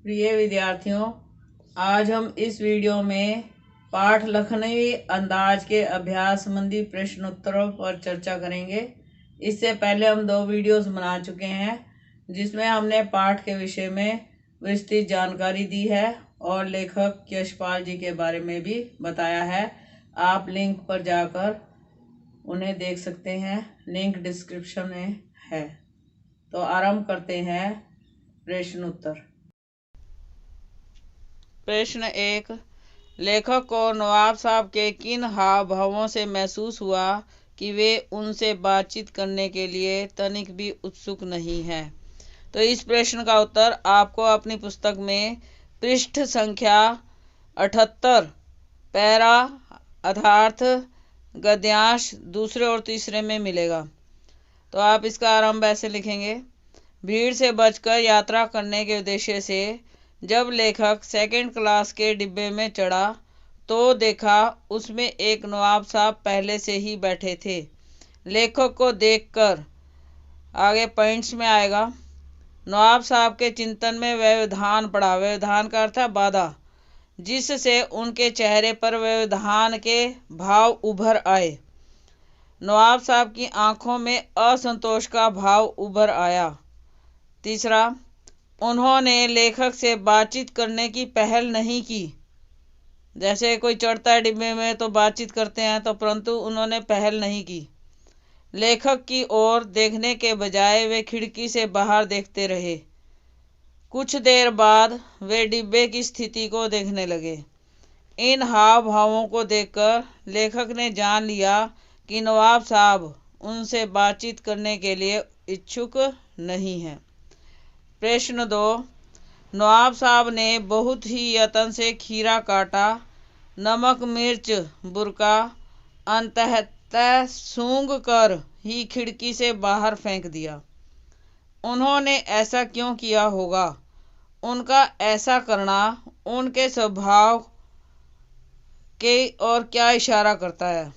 प्रिय विद्यार्थियों, आज हम इस वीडियो में पाठ लखनवी अंदाज के अभ्यास संबंधी प्रश्नोत्तरों पर चर्चा करेंगे। इससे पहले हम 2 वीडियोस बना चुके हैं जिसमें हमने पाठ के विषय में विस्तृत जानकारी दी है और लेखक यशपाल जी के बारे में भी बताया है। आप लिंक पर जाकर उन्हें देख सकते हैं, लिंक डिस्क्रिप्शन में है। तो आरंभ करते हैं प्रश्नोत्तर। प्रश्न 1। लेखक को नवाब साहब के किन हाव भावों से महसूस हुआ कि वे उनसे बातचीत करने के लिए तनिक भी उत्सुक नहीं हैं? तो इस प्रश्न का उत्तर आपको अपनी पुस्तक में पृष्ठ संख्या 78 पैरा अर्थात गद्यांश दूसरे और तीसरे में मिलेगा। तो आप इसका आरंभ ऐसे लिखेंगे। भीड़ से बचकर यात्रा करने के उद्देश्य से जब लेखक सेकंड क्लास के डिब्बे में चढ़ा तो देखा उसमें एक नवाब साहब पहले से ही बैठे थे। लेखक को देखकर आगे पॉइंट्स में आएगा। नवाब साहब के चिंतन में व्यवधान पड़ा। व्यवधान का अर्थ है बाधा, जिससे उनके चेहरे पर व्यवधान के भाव उभर आए। नवाब साहब की आंखों में असंतोष का भाव उभर आया। तीसरा, उन्होंने लेखक से बातचीत करने की पहल नहीं की। जैसे कोई चढ़ता है डिब्बे में तो बातचीत करते हैं, तो परंतु उन्होंने पहल नहीं की। लेखक की ओर देखने के बजाय वे खिड़की से बाहर देखते रहे। कुछ देर बाद वे डिब्बे की स्थिति को देखने लगे। इन हाव भावों को देखकर लेखक ने जान लिया कि नवाब साहब उनसे बातचीत करने के लिए इच्छुक नहीं हैं। प्रश्न 2। नवाब साहब ने बहुत ही यत्न से खीरा काटा, नमक मिर्च बुरका, अंततः सूंघ कर ही खिड़की से बाहर फेंक दिया। उन्होंने ऐसा क्यों किया होगा? उनका ऐसा करना उनके स्वभाव के और क्या इशारा करता है?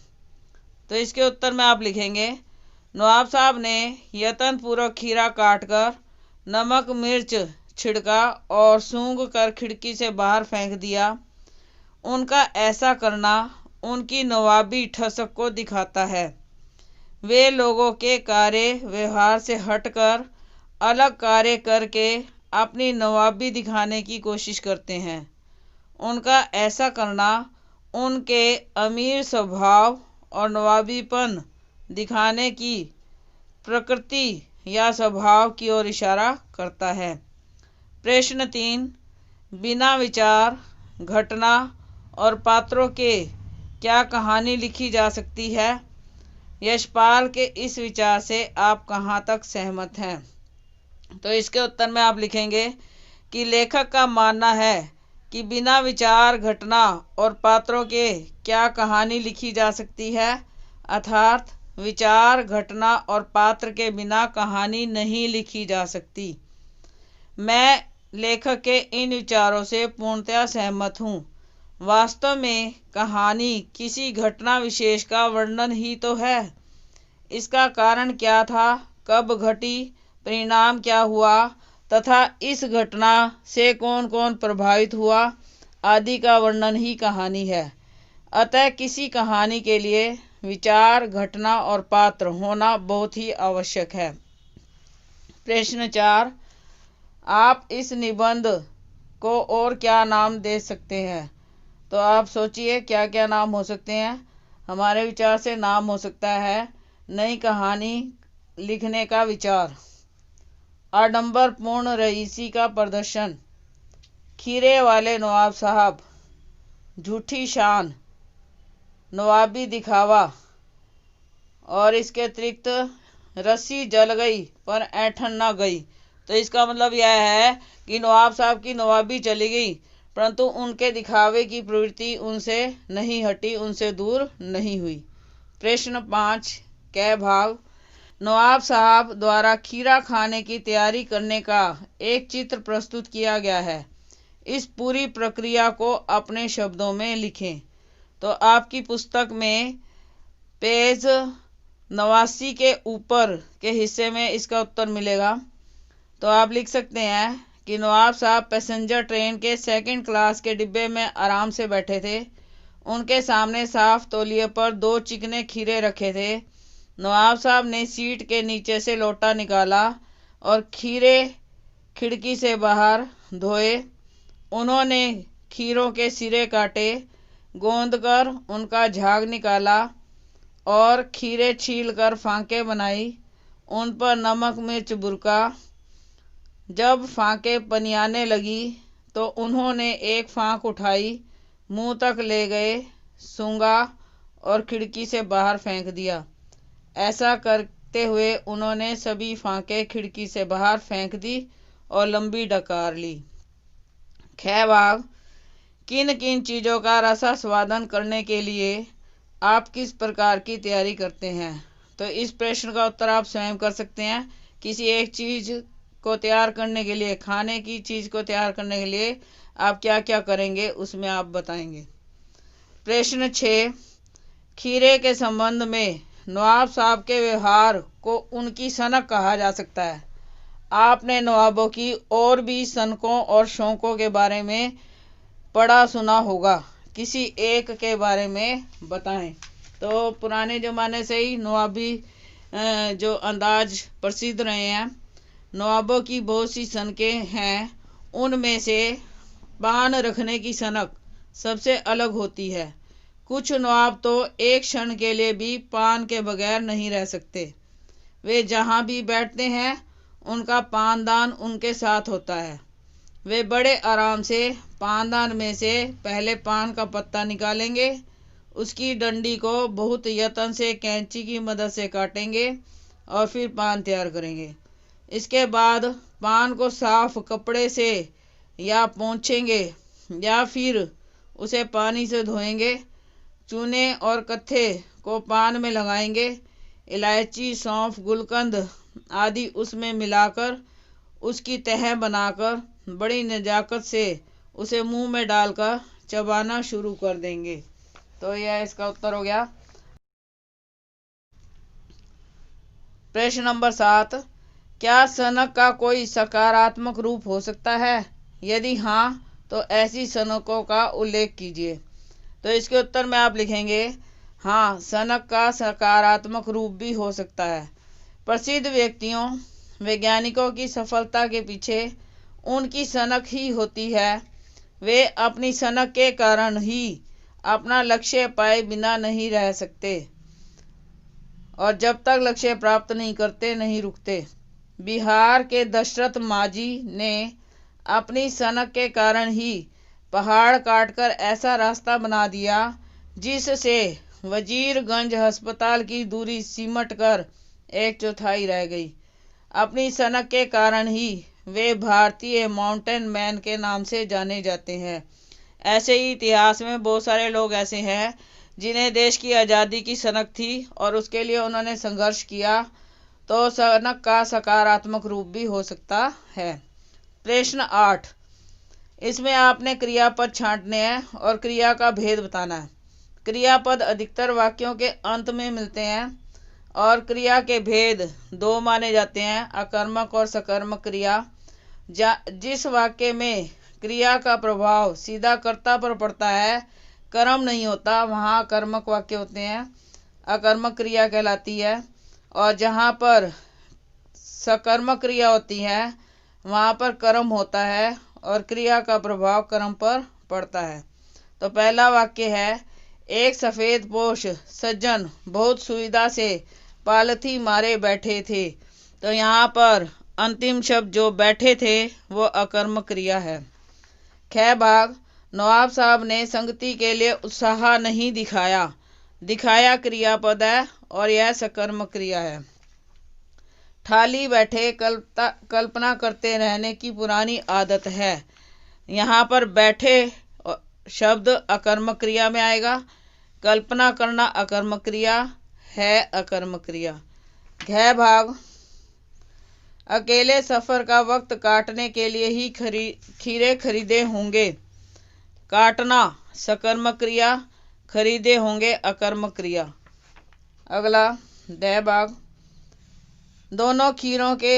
तो इसके उत्तर में आप लिखेंगे, नवाब साहब ने यत्नपूर्वक खीरा काटकर नमक मिर्च छिड़का और सूंघ कर खिड़की से बाहर फेंक दिया। उनका ऐसा करना उनकी नवाबी ठसक को दिखाता है। वे लोगों के कार्य व्यवहार से हटकर अलग कार्य करके अपनी नवाबी दिखाने की कोशिश करते हैं। उनका ऐसा करना उनके अमीर स्वभाव और नवाबीपन दिखाने की प्रकृति या स्वभाव की ओर इशारा करता है। प्रश्न 3। बिना विचार, घटना और पात्रों के क्या कहानी लिखी जा सकती है? यशपाल के इस विचार से आप कहाँ तक सहमत हैं? तो इसके उत्तर में आप लिखेंगे कि लेखक का मानना है कि बिना विचार, घटना और पात्रों के क्या कहानी लिखी जा सकती है, अर्थात विचार, घटना और पात्र के बिना कहानी नहीं लिखी जा सकती। मैं लेखक के इन विचारों से पूर्णतया सहमत हूँ। वास्तव में कहानी किसी घटना विशेष का वर्णन ही तो है। इसका कारण क्या था, कब घटी, परिणाम क्या हुआ तथा इस घटना से कौन कौन प्रभावित हुआ आदि का वर्णन ही कहानी है। अतः किसी कहानी के लिए विचार, घटना और पात्र होना बहुत ही आवश्यक है। प्रश्न 4। आप इस निबंध को और क्या नाम दे सकते हैं? तो आप सोचिए क्या क्या नाम हो सकते हैं। हमारे विचार से नाम हो सकता है नई कहानी लिखने का विचार, आडंबरपूर्ण रईसी का प्रदर्शन, खीरे वाले नवाब साहब, झूठी शान, नवाबी दिखावा, और इसके अतिरिक्त रस्सी जल गई पर ऐंठन न गई। तो इसका मतलब यह है कि नवाब साहब की नवाबी चली गई परंतु उनके दिखावे की प्रवृत्ति उनसे नहीं हटी, उनसे दूर नहीं हुई। प्रश्न 5 कै भाग। नवाब साहब द्वारा खीरा खाने की तैयारी करने का एक चित्र प्रस्तुत किया गया है। इस पूरी प्रक्रिया को अपने शब्दों में लिखें। तो आपकी पुस्तक में पेज 89 के ऊपर के हिस्से में इसका उत्तर मिलेगा। तो आप लिख सकते हैं कि नवाब साहब पैसेंजर ट्रेन के सेकंड क्लास के डिब्बे में आराम से बैठे थे। उनके सामने साफ तौलिए पर 2 चिकने खीरे रखे थे। नवाब साहब ने सीट के नीचे से लोटा निकाला और खीरे खिड़की से बाहर धोए। उन्होंने खीरों के सिरे काटे, गोंद कर उनका झाग निकाला और खीरे छील कर फांके बनाई। उन पर नमक मिर्च बुरका। जब फांके पनियाने लगी तो उन्होंने एक फांक उठाई, मुंह तक ले गए, सूंघा और खिड़की से बाहर फेंक दिया। ऐसा करते हुए उन्होंने सभी फांके खिड़की से बाहर फेंक दी और लंबी डकार ली। ख भाग, किन किन चीज़ों का रसास्वादन करने के लिए आप किस प्रकार की तैयारी करते हैं? तो इस प्रश्न का उत्तर आप स्वयं कर सकते हैं। किसी एक चीज़ को तैयार करने के लिए, खाने की चीज़ को तैयार करने के लिए आप क्या क्या करेंगे, उसमें आप बताएंगे। प्रश्न 6, खीरे के संबंध में नवाब साहब के व्यवहार को उनकी सनक कहा जा सकता है। आपने नवाबों की और भी सनकों और शौकों के बारे में पढ़ा सुना होगा, किसी एक के बारे में बताएं। तो पुराने ज़माने से ही नवाबी जो अंदाज प्रसिद्ध रहे हैं, नवाबों की बहुत सी सनकें हैं। उनमें से पान रखने की सनक सबसे अलग होती है। कुछ नवाब तो एक क्षण के लिए भी पान के बगैर नहीं रह सकते। वे जहाँ भी बैठते हैं उनका पानदान उनके साथ होता है। वे बड़े आराम से पानदान में से पहले पान का पत्ता निकालेंगे, उसकी डंडी को बहुत यत्न से कैंची की मदद से काटेंगे और फिर पान तैयार करेंगे। इसके बाद पान को साफ कपड़े से या पोंछेंगे या फिर उसे पानी से धोएंगे। चूने और कत्थे को पान में लगाएंगे। इलायची, सौंफ, गुलकंद आदि उसमें मिलाकर उसकी तह बनाकर बड़ी नजाकत से उसे मुंह में डालकर चबाना शुरू कर देंगे। तो यह इसका उत्तर हो गया। प्रश्न नंबर 7, क्या सनक का कोई सकारात्मक रूप हो सकता है? यदि हाँ, तो ऐसी सनकों का उल्लेख कीजिए। तो इसके उत्तर में आप लिखेंगे, हाँ, सनक का सकारात्मक रूप भी हो सकता है। प्रसिद्ध व्यक्तियों, वैज्ञानिकों की सफलता के पीछे उनकी सनक ही होती है। वे अपनी सनक के कारण ही अपना लक्ष्य पाए बिना नहीं रह सकते और जब तक लक्ष्य प्राप्त नहीं करते नहीं रुकते। बिहार के दशरथ माझी ने अपनी सनक के कारण ही पहाड़ काटकर ऐसा रास्ता बना दिया जिससे वजीरगंज अस्पताल की दूरी सिमट कर 1/4 रह गई। अपनी सनक के कारण ही वे भारतीय माउंटेन मैन के नाम से जाने जाते हैं। ऐसे ही इतिहास में बहुत सारे लोग ऐसे हैं जिन्हें देश की आज़ादी की सनक थी और उसके लिए उन्होंने संघर्ष किया। तो सनक का सकारात्मक रूप भी हो सकता है। प्रश्न 8, इसमें आपने क्रियापद छांटने हैं और क्रिया का भेद बताना है। क्रियापद अधिकतर वाक्यों के अंत में मिलते हैं और क्रिया के भेद 2 माने जाते हैं, अकर्मक और सकर्मक क्रिया। जिस वाक्य में क्रिया का प्रभाव सीधा कर्ता पर पड़ता है, कर्म नहीं होता, वहाँ कर्मक वाक्य होते हैं, अकर्मक क्रिया कहलाती है। और जहाँ पर सकर्मक क्रिया होती है वहाँ पर कर्म होता है और क्रिया का प्रभाव कर्म पर पड़ता है। तो पहला वाक्य है, एक सफ़ेद पोश सज्जन बहुत सुविधा से पालथी मारे बैठे थे। तो यहाँ पर अंतिम शब्द जो बैठे थे वो अकर्मक क्रिया है। ख भाग, नवाब साहब ने संगति के लिए उत्साह नहीं दिखाया। दिखाया क्रियापद है और यह सकर्मक क्रिया है। ठाली बैठे कल्पना करते रहने की पुरानी आदत है। यहाँ पर बैठे शब्द अकर्मक क्रिया में आएगा। कल्पना करना अकर्मक क्रिया है, अकर्मक क्रिया। घ भाग, अकेले सफ़र का वक्त काटने के लिए ही खीरे खरीदे होंगे। काटना सकर्मक क्रिया, खरीदे होंगे अकर्मक क्रिया। अगला द भाग, दोनों खीरों के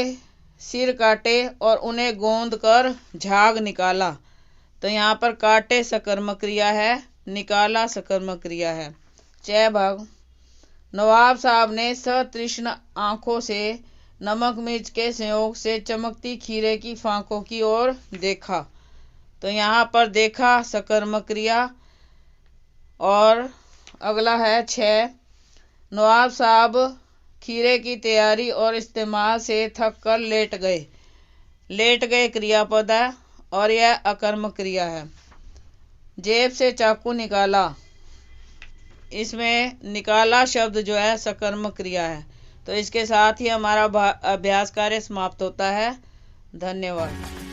सिर काटे और उन्हें गोंद कर झाग निकाला। तो यहाँ पर काटे सकर्मक क्रिया है, निकाला सकर्मक क्रिया है। च भाग। नवाब साहब ने सतृष्ण आंखों से नमक मिर्च के संयोग से चमकती खीरे की फांकों की ओर देखा। तो यहाँ पर देखा सकर्मक क्रिया। और अगला है 6। नवाब साहब खीरे की तैयारी और इस्तेमाल से थक कर लेट गए। लेट गए क्रियापद है और यह अकर्मक क्रिया है। जेब से चाकू निकाला, इसमें निकाला शब्द जो है सकर्मक क्रिया है। तो इसके साथ ही हमारा अभ्यास कार्य समाप्त होता है। धन्यवाद।